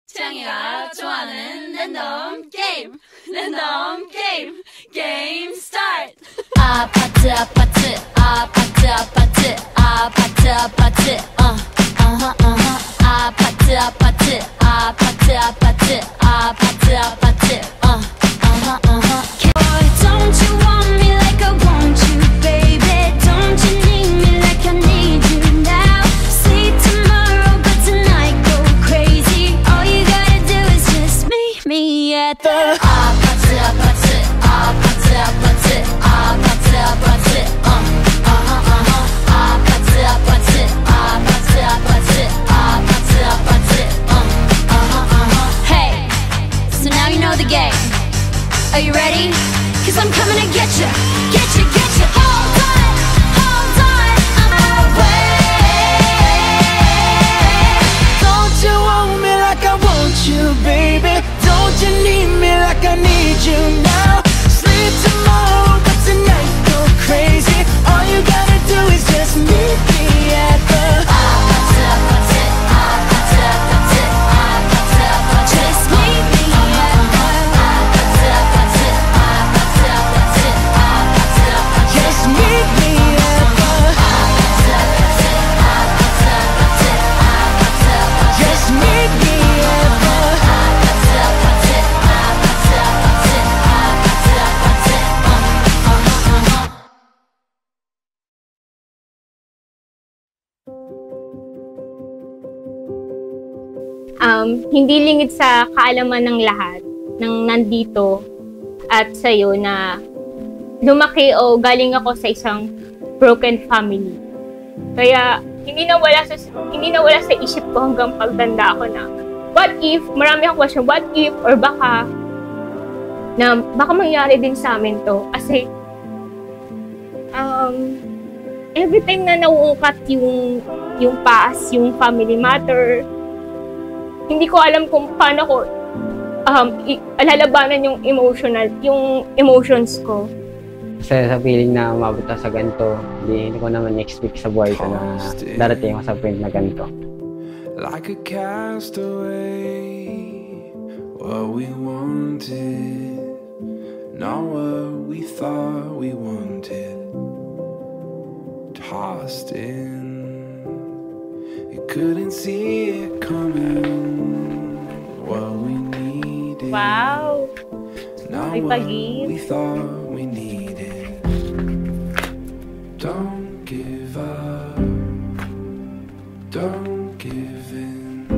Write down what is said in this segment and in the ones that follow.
창이가 좋아하는 랜덤 게임 게임 스타트. 아파트 아파트 아파트 아파트 아파트 아파트 아파트 아파트 아파트 아파트 아파트 아파트 Boy, don't you want me like I want you, baby? Don't you need me like I need you now? See tomorrow, but tonight go crazy. All you gotta do is just meet me at the 아파트 아파트 아파트 아파트 아파트 아파트 아파트 아파트 아파트 아파트 아파트 아파트 Hey, so now you know the game. Are you ready? Cause I'm coming to get you, get you, get you. Hold on, I'm on my way. Don't you want me like I want you, baby? Don't you need me like I need you now? Sleep tomorrow, but tonight go crazy. All you gotta do is just meet me at the 아파트 아파트 아파트 아파트 아파트 아파트 Just meet me at the 아파트 아파트 아파트 아파트 아파트 아파트 Just meet me at the 아파트 아파트 아파트 아파트 아파트 아파트 Just meet me at the 아파트 아파트 아파트 아파트 아파트 아파트 Hindi lingid sa kaalaman ng lahat ng nandito at sa'yo na lumaki o galing ako sa isang broken family. Kaya hindi nawala sa isip ko hanggang pagtanda ko na what if, marami akong question, what if or baka mangyari din sa amin to. Kasi every time na nauungkat yung past, yung family matter, hindi ko alam kung paano ko lalabanan yung emotions ko. Kasi sa feeling na umabot sa ganito, hindi ko naman expect sa buhay ko na darating ako sa point na ganito. Like a castaway, what we wanted, not what we thought we wanted. Tossed in, you couldn't see it coming. What we needed, Wow! not May what pag-ibig. we thought we needed. Don't give up, don't give in.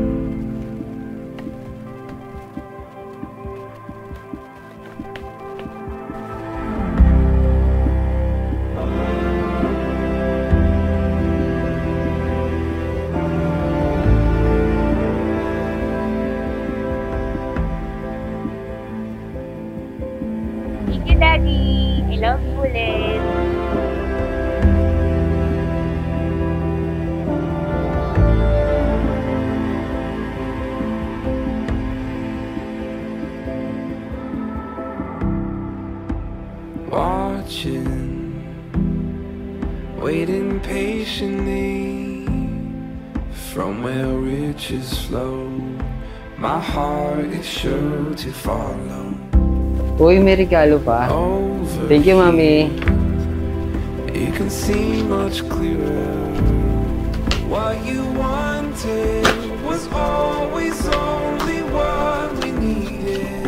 Thank you, Daddy! I love you ulit! Watching, waiting patiently from where riches flow. My heart is sure to follow. Uy, may regalo pa. Over, Thank you, Mami. you can see much clearer. What you wanted was always only what we needed.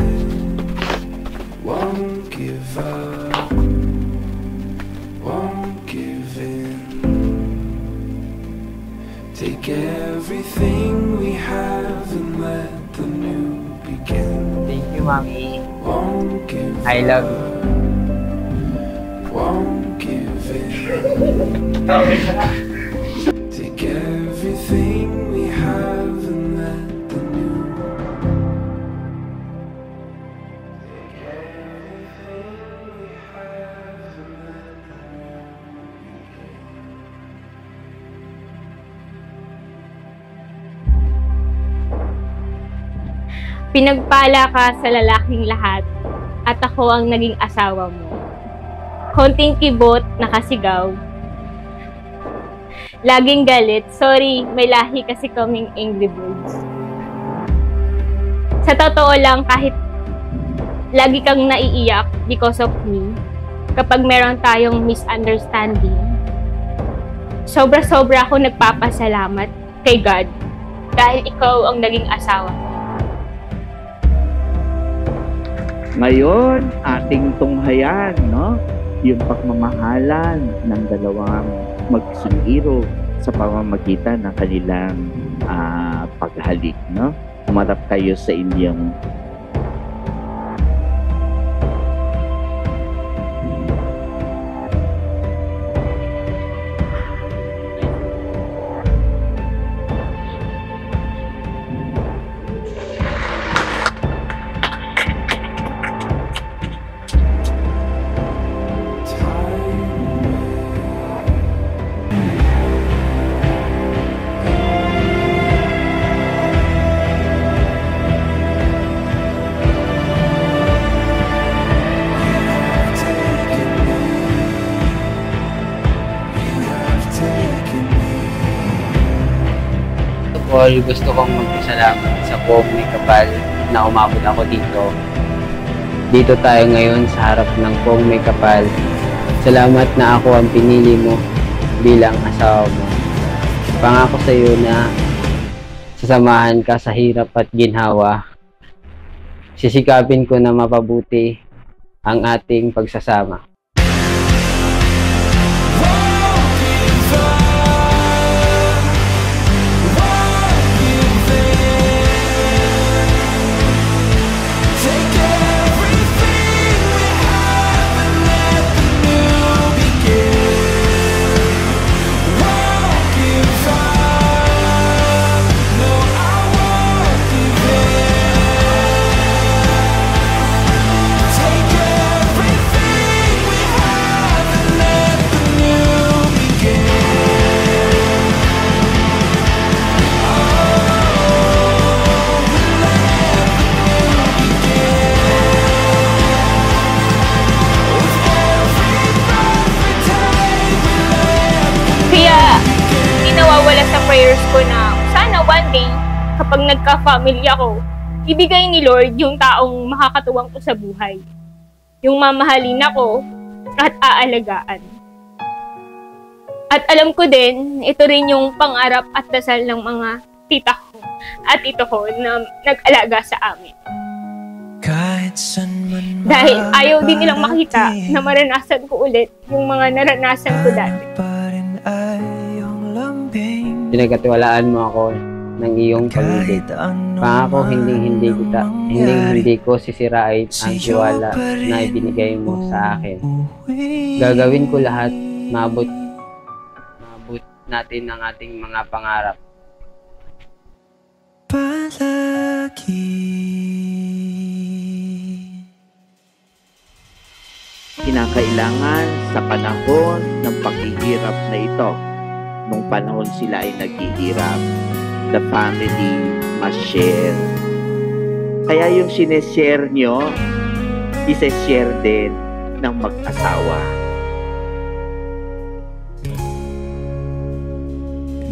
Won't give up, won't give in. Take everything we have and let the new begin. Thank you, Mami. Won't give I love you. up, won't give in. Take everything we have and let the new. Take everything we have and let the new begin. Pinagpala ka sa lalaking lahat at ako ang naging asawa mo. Konting kibot, nakasigaw. Laging galit. Sorry, may lahi kasi kaming Angry Birds. Sa totoo lang, kahit lagi kang naiiyak because of me, kapag meron tayong misunderstanding, sobra-sobra ako nagpapasalamat kay God dahil ikaw ang naging asawa ko. Ngayon, ating tunghayan, no? Yung pagmamahalan ng dalawang magsingiro sa pamamagitan ng kanilang paghalik, no? Umarap kayo sa inyong Paul, gusto kong magpasalamat sa buong may kapal na umabot ako dito. Dito tayo ngayon sa harap ng buong may kapal. Salamat na ako ang pinili mo bilang asawa mo. Pangako sa iyo na sasamahan ka sa hirap at ginhawa. Sisikapin ko na mapabuti ang ating pagsasama. Nawawala sa prayers ko na sana one day, kapag nagka-family ako, ibigay ni Lord yung taong makakatuwang ko sa buhay. Yung mamahalin ako at aalagaan. At alam ko din, ito rin yung pangarap at dasal ng mga tita ko at tito ko na nag-alaga sa amin. Dahil ayaw din nilang makita na maranasan ko ulit yung mga naranasan ko dati. Pinagkatiwalaan mo ako ng iyong pag-ibig. Pangako hindi ko sisirain ang tiwala na ibinigay mo sa akin. Gagawin ko lahat, maabot natin ang ating mga pangarap. Palagi. kinakailangan sa panahon ng paghihirap na ito. Nung panahon sila ay naghihirap, the family must share. Kaya yung sineshare nyo, iseshare din ng mag-asawa.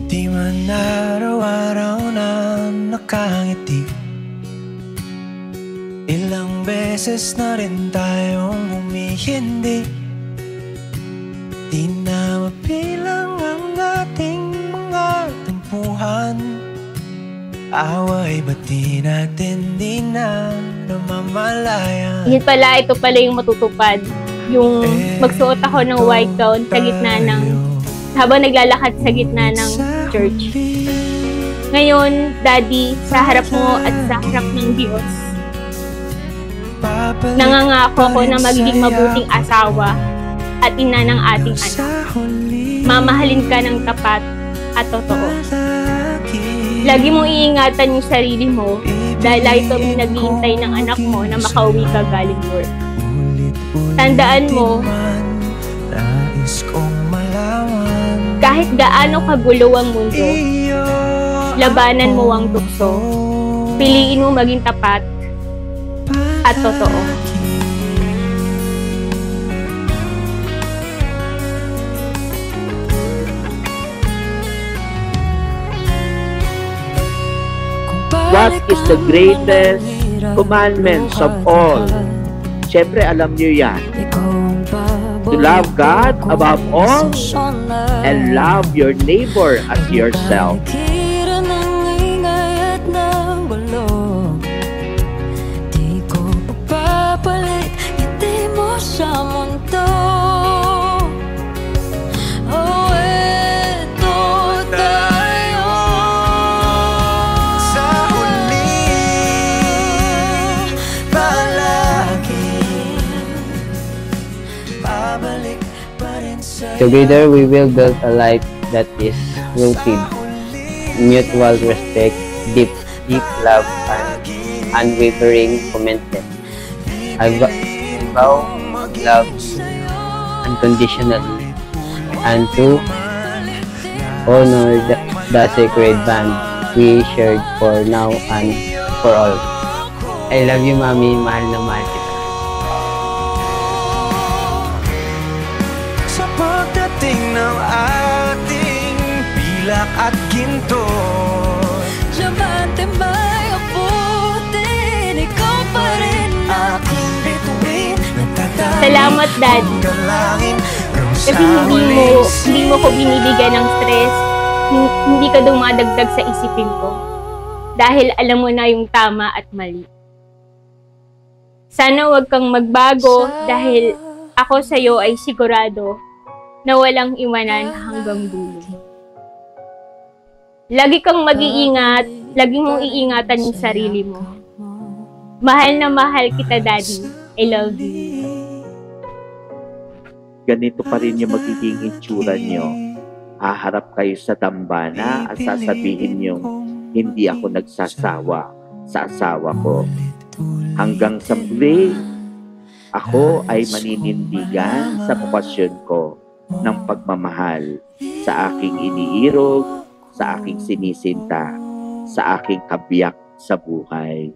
Di man araw-araw na nakangiti, ilang beses na rin tayong humihindi. Di na mabilang ang ating mga tampuhan. Away ba't di natin di na namamalayan? Yun pala, ito pala yung matutupad. Yung magsuot ako ng white gown sa gitna ng, habang naglalakad sa gitna ng church. Ngayon, Daddy, sa harap mo at sa harap ng Diyos, nangangako ako na magiging mabuting asawa at ina ng ating anak. Mamahalin ka ng tapat at totoo. Lagi mong iingatan yung sarili mo dahil lagi kami naghihintay ng anak mo na makauwi ka galing work. Tandaan mo, kahit gaano kagulo ang mundo, labanan mo ang tukso. Piliin mo maging tapat at totoo. What is the greatest commandments of all. Siyempre, alam niyo yan. To love God above all and love your neighbor as yourself. Di ko papapalit, ngiti mo sa mundo. Oh, eto tayo sa huli, palagi babalik pa rin sa'yo. Together, we will build a life that is rooted in mutual respect, deep love, and unwavering commitment. I vow to love unconditionally and to honor the sacred bond we shared for now and for all. I love you, Mami. Mahal na mahal kita. Sa pagdating ng ating pilak at ginto, diamante may abutin, ikaw pa rin aking bituin. Salamat, Dad. Kasi hindi mo ko binibigyan ng stress. Hindi ka dumadagdag sa isipin ko. Dahil alam mo na yung tama at mali. Sana wag kang magbago dahil ako sa'yo ay sigurado na walang iwanan hanggang dulo. Lagi kang mag-iingat, lagi mong iingatan yung sarili mo. Mahal na mahal kita, Daddy. I love you. Ganito pa rin yung magiging itsura nyo. Haharap kayo sa dambana at sasabihin nyo, hindi ako nagsasawa sa asawa ko. Hanggang sa muli, ako ay maninindigan sa bukasyon ko ng pagmamahal sa aking iniirog, sa aking sinisinta, sa aking kabiyak sa buhay.